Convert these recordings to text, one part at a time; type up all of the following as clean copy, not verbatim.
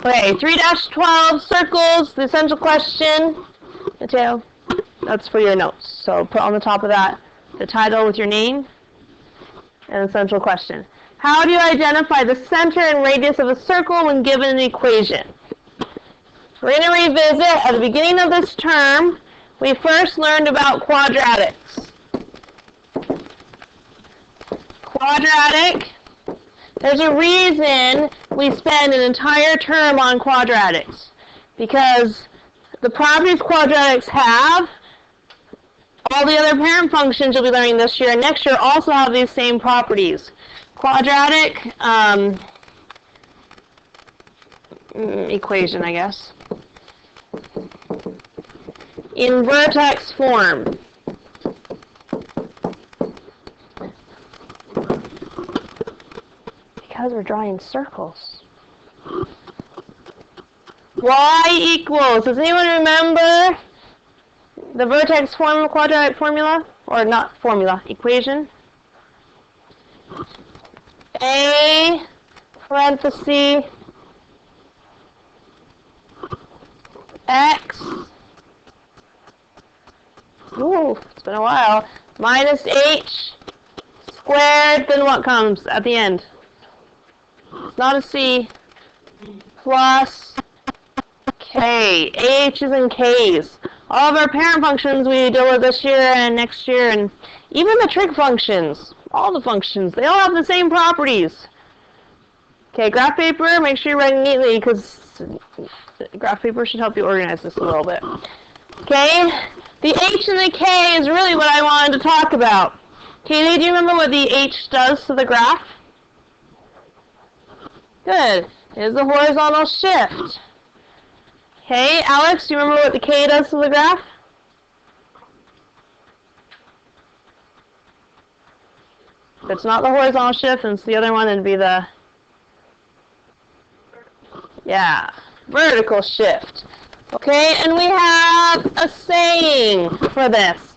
Okay, 3-12 circles, the essential question. Mateo, that's for your notes. So put on the top of that the title with your name and essential question. How do you identify the center and radius of a circle when given an equation? We're going to revisit at the beginning of this term. We first learned about quadratics. Quadratic. There's a reason we spend an entire term on quadratics. Because the properties quadratics have, all the other parent functions you'll be learning this year and next year also have these same properties. Quadratic equation, I guess. In vertex form. Because we're drawing circles. Y equals, does anyone remember the vertex form of quadratic formula? Or not formula, equation? A parenthesis x, ooh, it's been a while, minus h squared, then what comes at the end? It's not a c, plus k. H's and k's. All of our parent functions we deal with this year and next year, and even the trig functions, all the functions, they all have the same properties. Okay, graph paper, make sure you're writing neatly, because graph paper should help you organize this a little bit. Okay, the h and the k is really what I wanted to talk about. Katie, do you remember what the h does to the graph? Good. It is the horizontal shift. Okay, Alex, do you remember what the k does to the graph? If it's not the horizontal shift, and it's the other one, it'd be the, yeah, vertical shift. Okay, and we have a saying for this.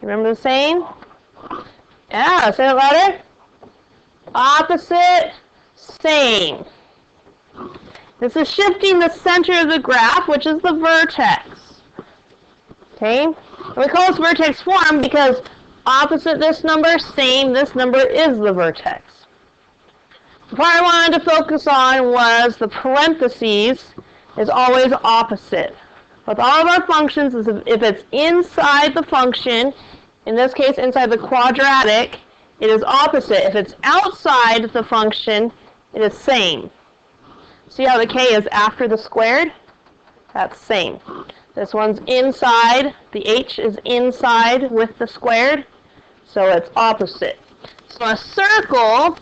Remember the saying? Yeah, say it louder. Opposite saying. This is shifting the center of the graph, which is the vertex. Okay? And we call this vertex form because opposite this number, same this number is the vertex. The part I wanted to focus on was the parentheses is always opposite. With all of our functions, if it's inside the function, in this case inside the quadratic, it is opposite. If it's outside the function, it is same. See how the k is after the squared? That's same. This one's inside. The h is inside with the squared. So it's opposite. So a circle,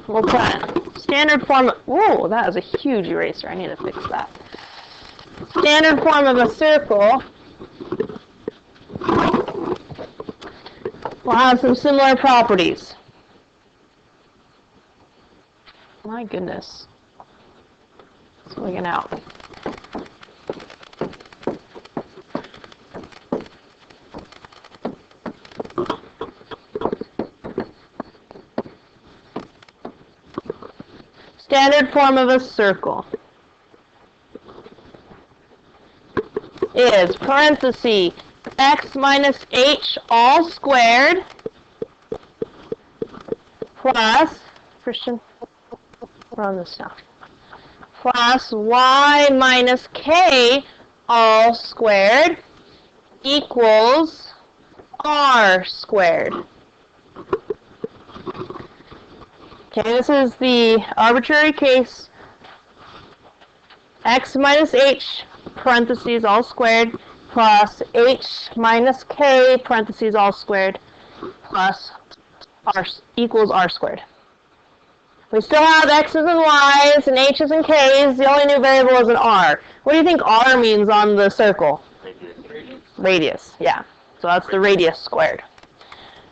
we'll put standard form. Whoa, that is a huge eraser. I need to fix that. Standard form of a circle will have some similar properties. My goodness. It's wigging out. Standard form of a circle is parenthesis x minus h all squared plus, Christian, we're on this now, plus y minus k all squared equals r squared. Okay, this is the arbitrary case. X minus h, parentheses, all squared, plus h minus k, parentheses, all squared, plus r equals r squared. We still have x's and y's and h's and k's. The only new variable is an r. What do you think r means on the circle? Radius, yeah. So that's the radius squared.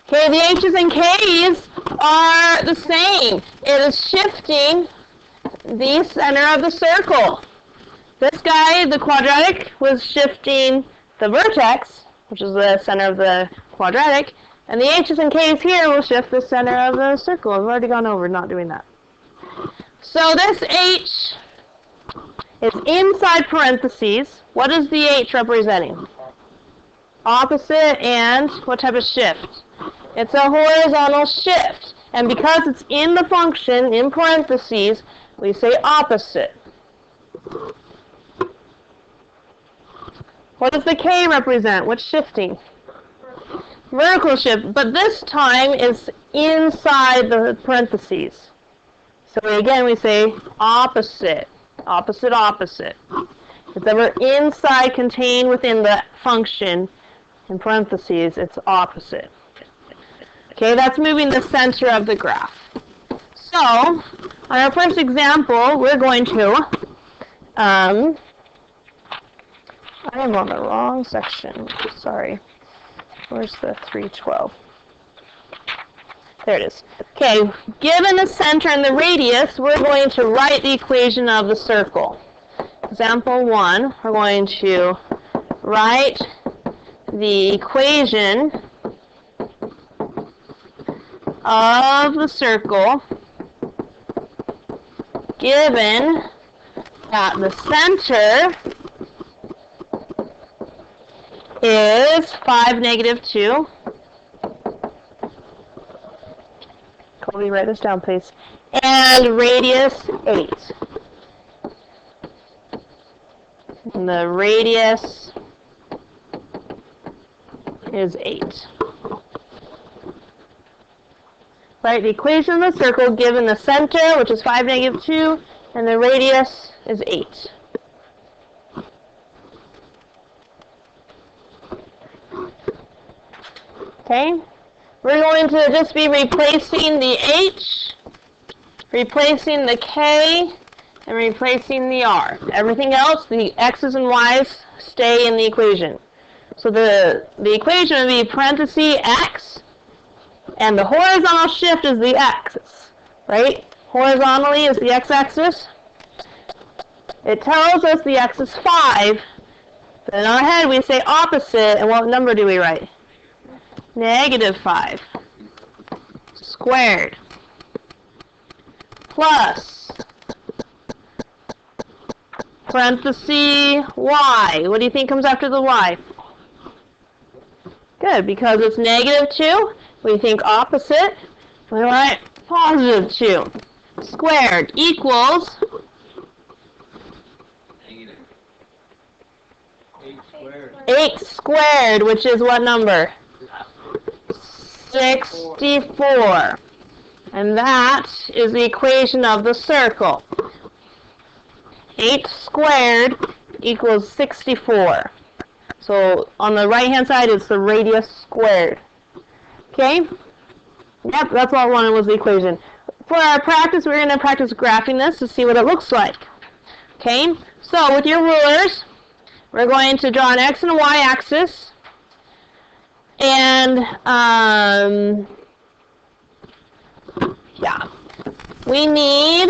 Okay, the h's and k's are the same. It is shifting the center of the circle. This guy, the quadratic, was shifting the vertex, which is the center of the quadratic, And the H's and K's here will shift the center of the circle. I've already gone over not doing that. So this H is inside parentheses. What is the H representing? Opposite and what type of shift? It's a horizontal shift. And because it's in the function, in parentheses, we say opposite. What does the K represent? What's shifting? Vertical shift, but this time it's inside the parentheses. So again, we say opposite, opposite, opposite. If ever inside, contained within the function, in parentheses, it's opposite. Okay, that's moving the center of the graph. So, on our first example, we're going to, I am on the wrong section, sorry. Where's the 312? There it is. Okay, given the center and the radius, we're going to write the equation of the circle. Example 1, we're going to write the equation of the circle given that the center is 5, negative 2. Colby, write this down, please. And radius 8. And the radius is 8. Write the equation of the circle given the center, which is 5, negative 2, and the radius is 8. Okay, we're going to just be replacing the H, replacing the K, and replacing the R. Everything else, the X's and Y's, stay in the equation. So the equation would be parenthesis X, and the horizontal shift is the axis, right? Horizontally is the x-axis. It tells us the x is 5, but in our head we say opposite, and what number do we write? Negative 5 squared plus parenthesis y. What do you think comes after the y? Good, because it's negative 2, we think opposite. We write positive 2 squared equals 8 squared, which is what number? 64. And that is the equation of the circle. 8 squared equals 64. So on the right-hand side, it's the radius squared. Okay? Yep, that's all I wanted was the equation. For our practice, we're going to practice graphing this to see what it looks like. Okay? So with your rulers, we're going to draw an x and a y axis. And, yeah. We need,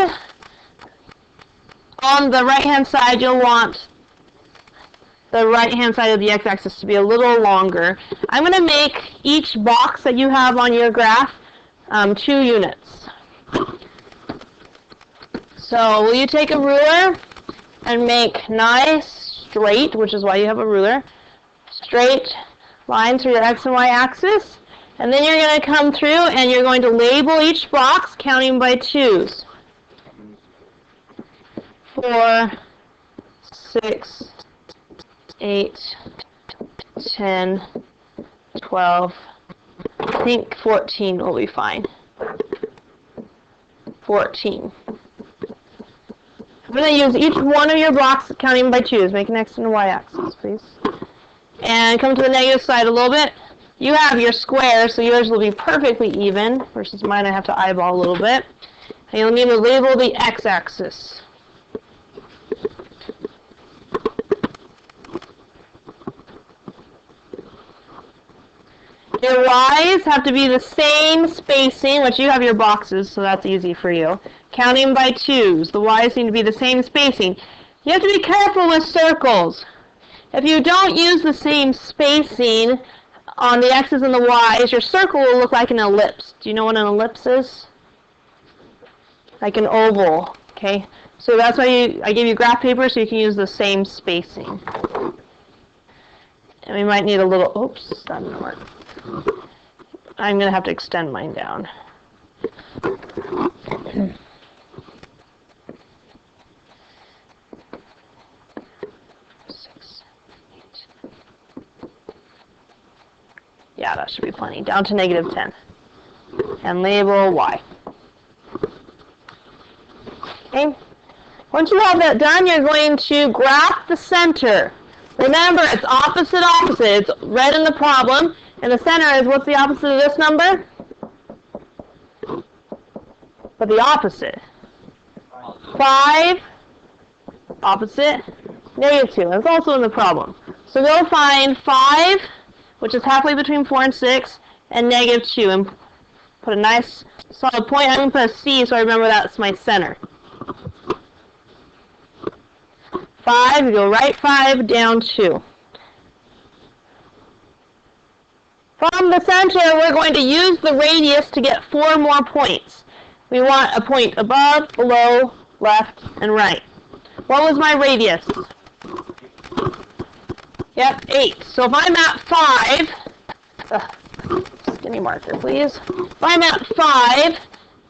on the right-hand side, you'll want the right-hand side of the x-axis to be a little longer. I'm going to make each box that you have on your graph 2 units. So will you take a ruler and make nice, straight, which is why you have a ruler, straight lines for your x and y axis. And then you're going to come through and you're going to label each box counting by 2s. 4, 6, 8, 10, 12, I think 14 will be fine. 14. I'm going to use each one of your blocks counting by 2s. Make an x and a y axis, please. And come to the negative side a little bit. You have your square, so yours will be perfectly even, versus mine I have to eyeball a little bit. And you'll need to label the x-axis. Your y's have to be the same spacing, which you have your boxes, so that's easy for you. Counting by 2s. The y's need to be the same spacing. You have to be careful with circles. If you don't use the same spacing on the x's and the y's, your circle will look like an ellipse. Do you know what an ellipse is? Like an oval, okay? So that's why I gave you graph paper so you can use the same spacing. And we might need a little, oops, that didn't work. I'm going to have to extend mine down. Yeah, that should be plenty. Down to -10. And label y. Okay. Once you have that done, you're going to graph the center. Remember, it's opposite. It's red in the problem. And the center is, what's the opposite of this number? But the opposite. 5. Opposite. -2. That's also in the problem. So go find 5, which is halfway between 4 and 6, and -2. And put a nice solid point. I'm going to put a C so I remember that's my center. 5, you go right 5, down 2. From the center, we're going to use the radius to get 4 more points. We want a point above, below, left, and right. What was my radius? Yep, 8. So if I'm at 5, skinny marker, please. If I'm at 5,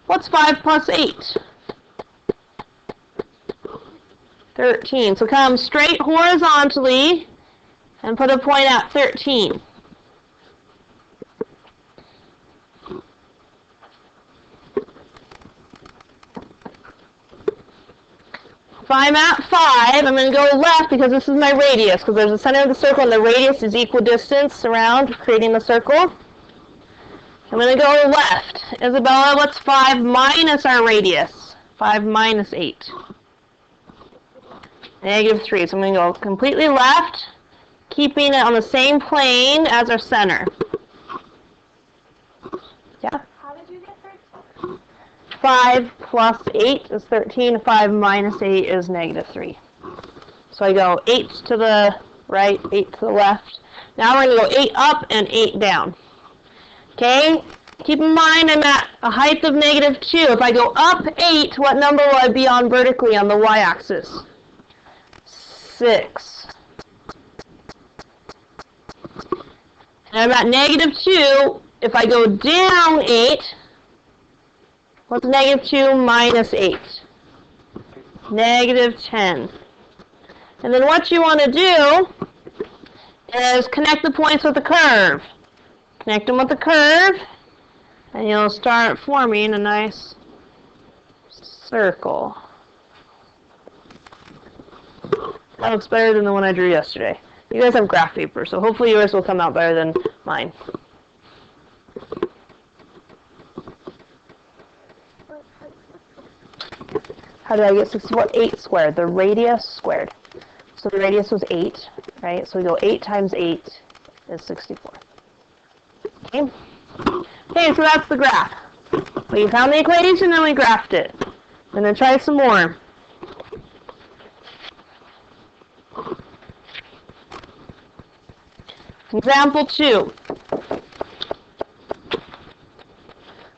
what's 5 plus 8? 13. So come straight horizontally and put a point at 13. If I'm at 5, I'm going to go left because this is my radius, because there's the center of the circle and the radius is equidistant around, creating the circle. I'm going to go left. Isabella, what's 5 minus our radius? 5 minus 8. -3. So I'm going to go completely left, keeping it on the same plane as our center. Yeah? How did you get 13? 5 plus 8 is 13. 5 minus 8 is -3. So I go 8 to the right, 8 to the left. Now we're going to go 8 up and 8 down. Okay? Keep in mind I'm at a height of -2. If I go up 8, what number will I be on vertically on the y-axis? 6. And I'm at -2. If I go down 8, what's -2 minus 8? -10. And then what you want to do is connect the points with the curve. Connect them with the curve, and you'll start forming a nice circle. That looks better than the one I drew yesterday. You guys have graph paper, so hopefully yours will come out better than mine. How did I get 64? 8 squared, the radius squared. So the radius was 8, right? So we go 8 times 8 is 64. Okay? Okay, so that's the graph. We found the equation and we graphed it. I'm going to try some more. Example 2.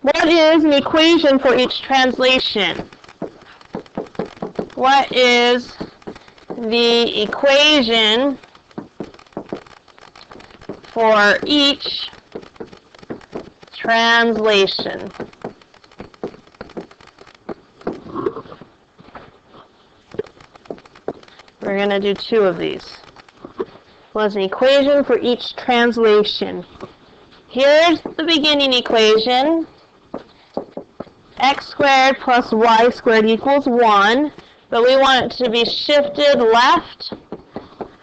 What is an equation for each translation? What is the equation for each translation? We're going to do 2 of these. Was an equation for each translation. Here's the beginning equation. X squared plus y squared equals 1. But we want it to be shifted left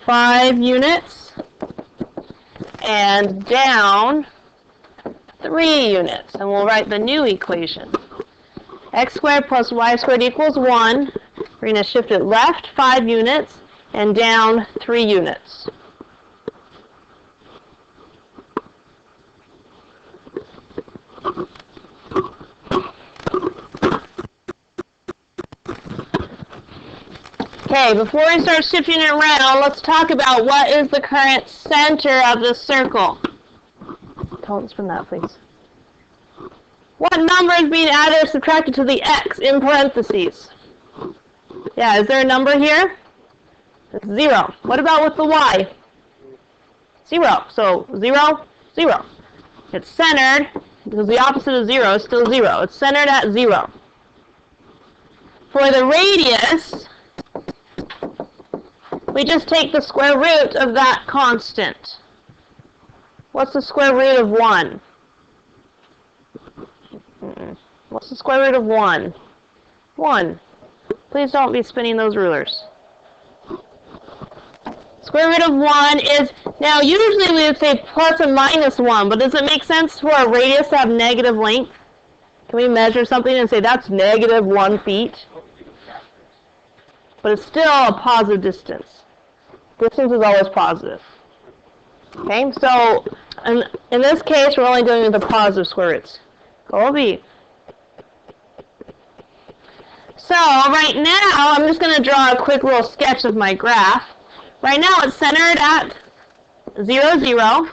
5 units and down 3 units. And we'll write the new equation. X squared plus y squared equals 1. We're going to shift it left 5 units and down 3 units. Okay, before I start shifting it around, let's talk about what is the current center of the circle. Don't spin that, please. What number is being added or subtracted to the x in parentheses? Yeah, is there a number here? It's 0. What about with the y? 0. So 0, 0. It's centered, because the opposite of 0 is still 0. It's centered at 0. For the radius, we just take the square root of that constant. What's the square root of 1? What's the square root of 1? 1. Please don't be spinning those rulers. Square root of 1 is, now usually we would say plus and minus 1, but does it make sense for a radius to have negative length? Can we measure something and say that's negative 1 feet? But it's still a positive distance. Distance is always positive. Okay, so in this case, we're only dealing with the positive square roots. Go B. So right now, I'm just going to draw a quick little sketch of my graph. Right now, it's centered at 0, 0.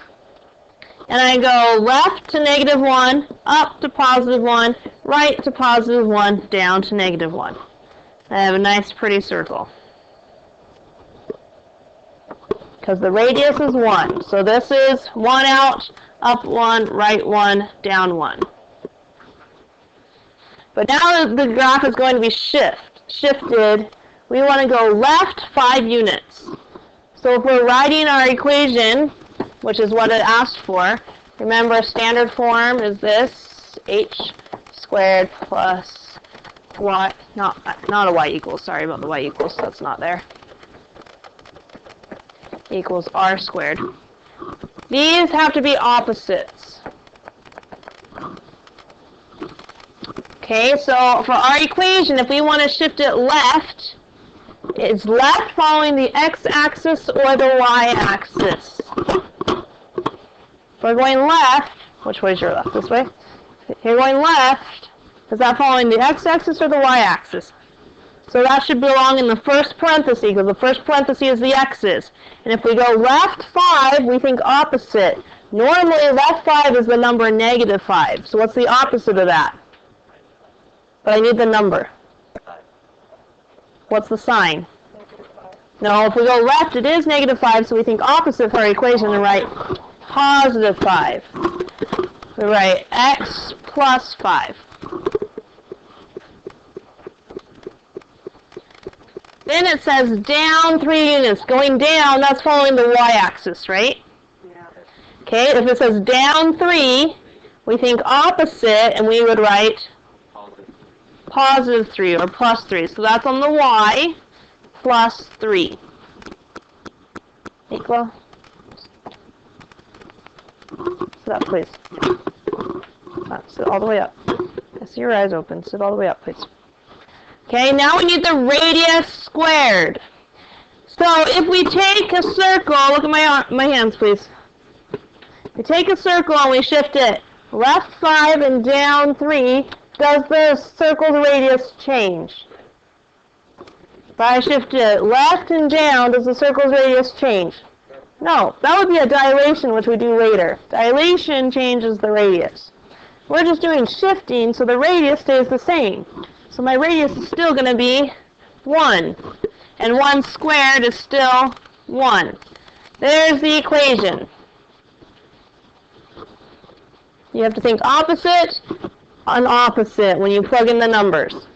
And I go left to negative 1, up to positive 1, right to positive 1, down to negative 1. I have a nice pretty circle. Because the radius is 1. So this is 1 out, up 1, right 1, down 1. But now the graph is going to be shifted. We want to go left 5 units. So if we're writing our equation, which is what it asked for, remember standard form is this, h squared plus y, not a y equals, sorry about the y equals, that's not there, equals r squared. These have to be opposites. Okay, so for our equation, if we want to shift it left, it's left following the x-axis or the y-axis. If we're going left, which way is your left? This way? If you're going left, is that following the x-axis or the y-axis? So that should belong in the first parenthesis, because the first parenthesis is the x's. And if we go left 5, we think opposite. Normally, left 5 is the number negative 5. So what's the opposite of that? But I need the number. What's the sign? No, if we go left, it is negative 5, so we think opposite for our equation and write positive 5. We write x plus 5. Then it says down 3 units. Going down, that's following the y-axis, right? Yeah. Okay, if it says down 3, we think opposite, and we would write positive 3 or plus 3. So that's on the y, plus 3. Equal? Sit up, please. Sit all the way up. I see your eyes open. Sit all the way up, please. Okay, now we need the radius squared. So if we take a circle, look at my hands, please. We take a circle and we shift it left 5 and down 3. Does the circle's radius change? If I shift it left and down, does the circle's radius change? No, that would be a dilation, which we do later. Dilation changes the radius. We're just doing shifting, so the radius stays the same. So my radius is still going to be 1. And 1 squared is still 1. There's the equation. You have to think opposite on opposite when you plug in the numbers.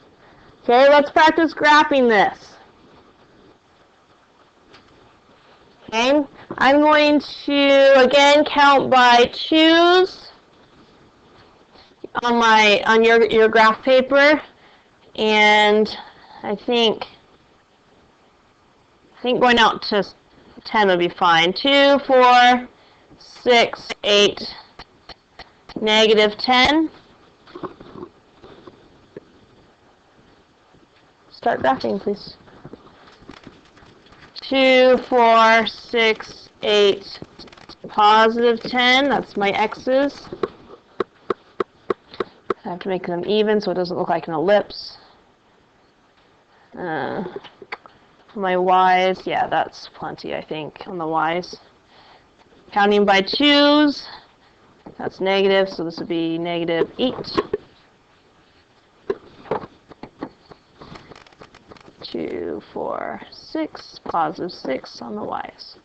Okay, let's practice graphing this. Okay, I'm going to again count by 2's on your graph paper, and I think going out to 10 would be fine. 2, 4, 6, 8, negative 10. Start graphing, please. 2, 4, 6, 8, positive 10. That's my x's. I have to make them even so it doesn't look like an ellipse. My y's, yeah, that's plenty, I think, on the y's. Counting by 2's. That's negative, so this would be negative 8. 2, 4, 6, positive 6 on the y's.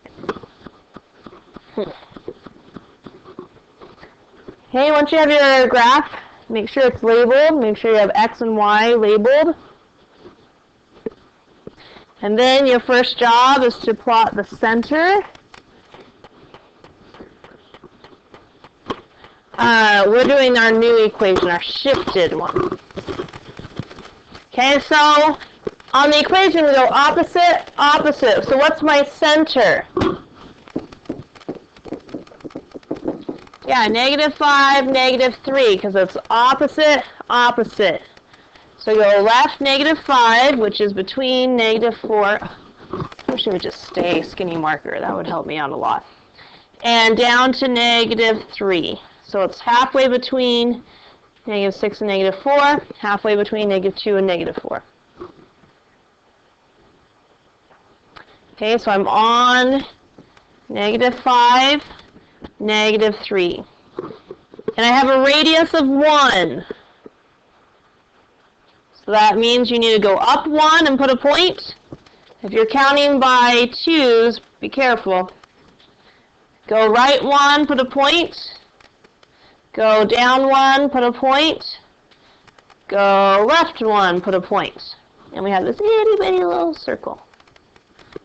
Okay, once you have your graph, make sure it's labeled. Make sure you have x and y labeled. And then your first job is to plot the center. We're doing our new equation, our shifted one. Okay, so on the equation we go opposite, opposite. So what's my center? Yeah, negative 5, negative 3, because it's opposite, opposite. So you go left, negative 5, which is between negative 4. I wish it would just stay skinny marker. That would help me out a lot. And down to negative 3. So it's halfway between negative 6 and negative 4, halfway between negative 2 and negative 4. Okay, so I'm on negative 5, negative 3. And I have a radius of 1. So that means you need to go up 1 and put a point. If you're counting by 2s, be careful. Go right 1, put a point. Go down 1, put a point. Go left 1, put a point. And we have this itty bitty little circle.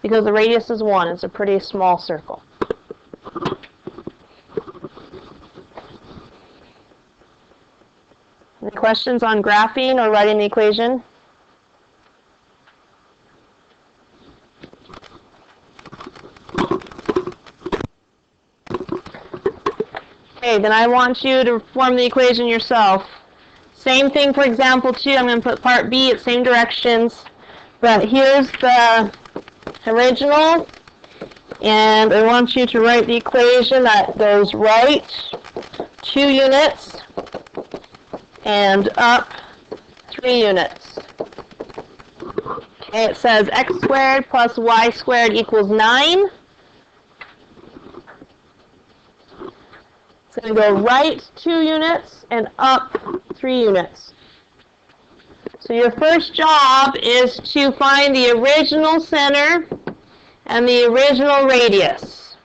Because the radius is 1, it's a pretty small circle. Any questions on graphing or writing the equation? Okay, then I want you to form the equation yourself. Same thing for example 2. I'm going to put part B at same directions. But here's the original. And I want you to write the equation that goes right 2 units and up 3 units. Okay, it says x squared plus y squared equals 9. It's going to go right 2 units and up 3 units. So your first job is to find the original center and the original radius.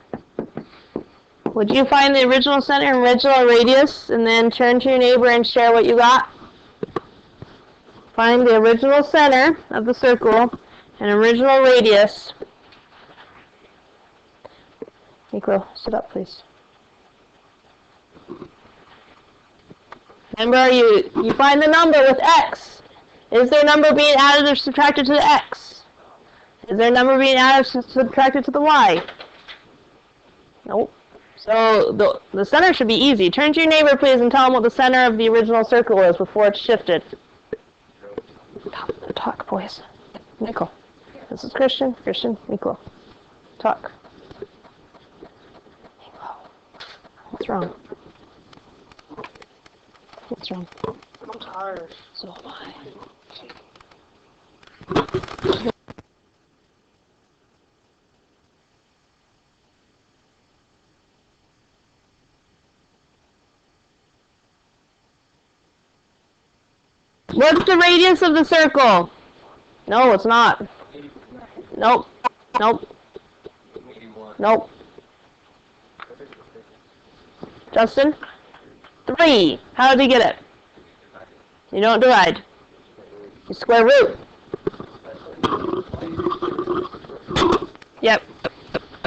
Would you find the original center and original radius and then turn to your neighbor and share what you got? Find the original center of the circle and original radius. Nico, sit up please. Remember, you find the number with x. Is there a number being added or subtracted to the x? Is there a number being added or subtracted to the y? Nope. So the center should be easy. Turn to your neighbor, please, and tell them what the center of the original circle is before it's shifted. Talk, boys. Nico. This is Christian. Christian, Nico. Talk. Nico. What's wrong? What's wrong? I'm tired. So am I. What's the radius of the circle? No, it's not. Nope. Nope. Nope. Justin? 3. How did he get it? You don't divide. You square root. Yep.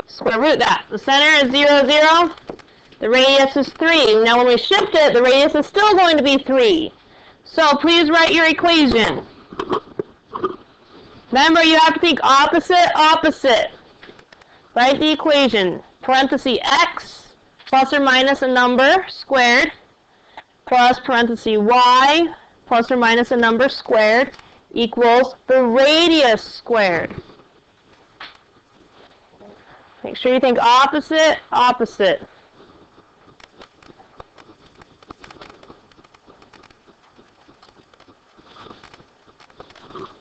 Square root that. The center is 0, 0. The radius is 3. Now when we shift it, the radius is still going to be 3. So please write your equation. Remember, you have to think opposite, opposite. Write the equation. Parenthesis x plus or minus a number squared plus parenthesis y plus or minus a number squared equals the radius squared. Make sure you think opposite, opposite.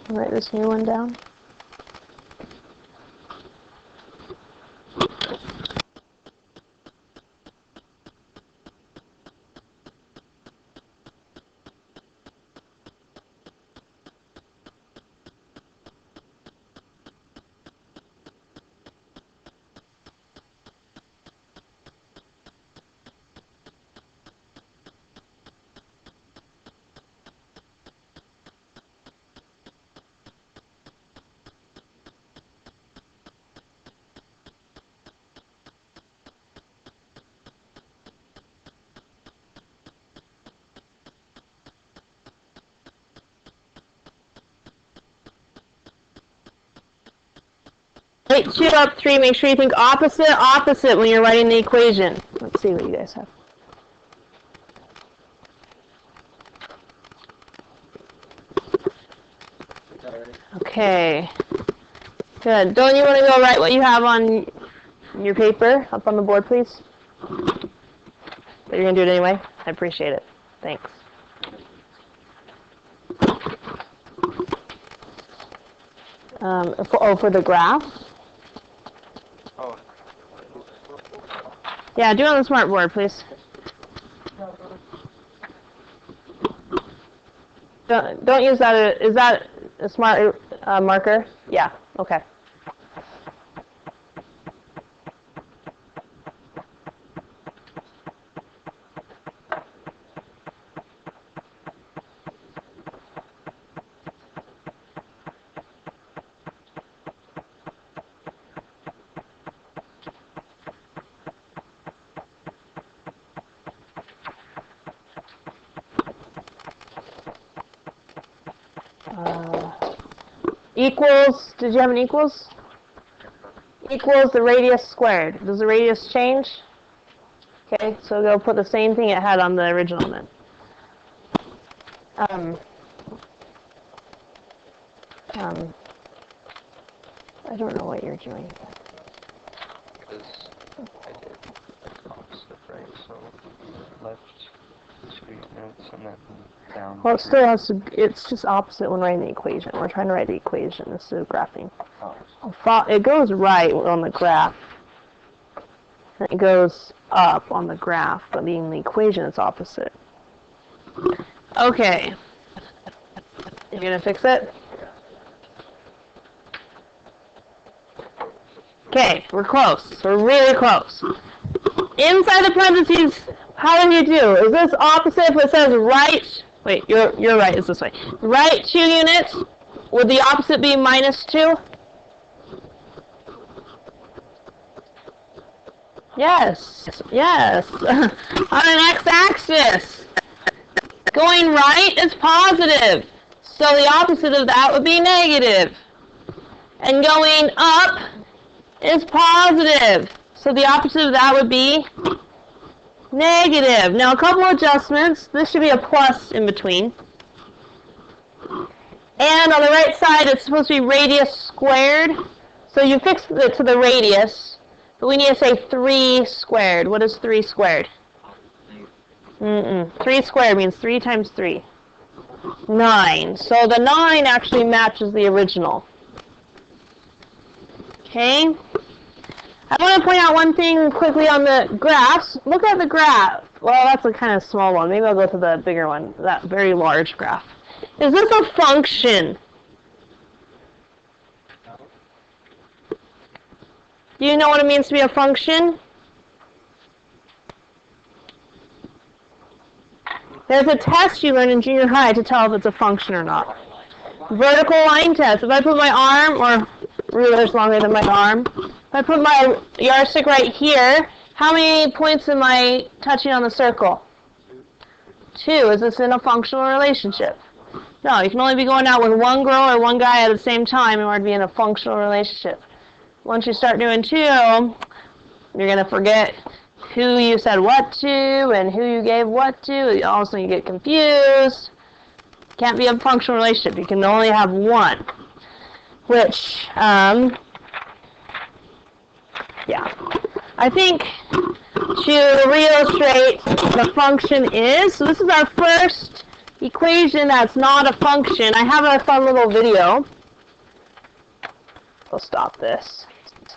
Write this new one down. Wait, 2 up, 3. Make sure you think opposite when you're writing the equation. Let's see what you guys have. Okay. Good. Don't you want to go write what you have on your paper up on the board, please? But you're going to do it anyway? I appreciate it. Thanks. For the graph? Oh. Yeah, do it on the smart board, please. Don't use that. Is that a smart marker? Yeah. Okay. Equals, did you have an equals? Equals the radius squared. Does the radius change? Okay, so go put the same thing it had on the original then. I don't know what you're doing. Because I did the opposite, right? So left 2 units and then down. Well, it still has to, it's just opposite when writing the equation. We're trying to write the equation instead of graphing. It goes right on the graph. And it goes up on the graph, but being the equation, it's opposite. Okay. You're going to fix it? Okay, we're close. We're really close. Inside the parentheses, how do you do? Is this opposite if it says right? Wait, you're right, it's this way. Right 2 units, would the opposite be minus 2? Yes, yes. On an x-axis. Going right is positive. So the opposite of that would be negative. And going up is positive. So the opposite of that would be negative. Now a couple adjustments. This should be a plus in between. And on the right side it's supposed to be radius squared. So you fix it to the radius. But we need to say 3 squared. What is 3 squared? 3 squared means 3 times 3. 9. So the 9 actually matches the original. Okay? I want to point out one thing quickly on the graphs. Look at the graph. Well, that's a kind of small one. Maybe I'll go to the bigger one, that very large graph. Is this a function? Do you know what it means to be a function? There's a test you learn in junior high to tell if it's a function or not. Vertical line test. If I put my arm, or ruler's longer than my arm, if I put my yardstick right here, how many points am I touching on the circle? 2. Is this in a functional relationship? No, you can only be going out with one girl or one guy at the same time in order to be in a functional relationship. Once you start doing 2, you're going to forget who you said what to and who you gave what to. All of a sudden you get confused. Can't be a functional relationship. You can only have one. Which, yeah. I think to reillustrate the function is, so this is our first equation that's not a function. I have a fun little video. We'll stop this.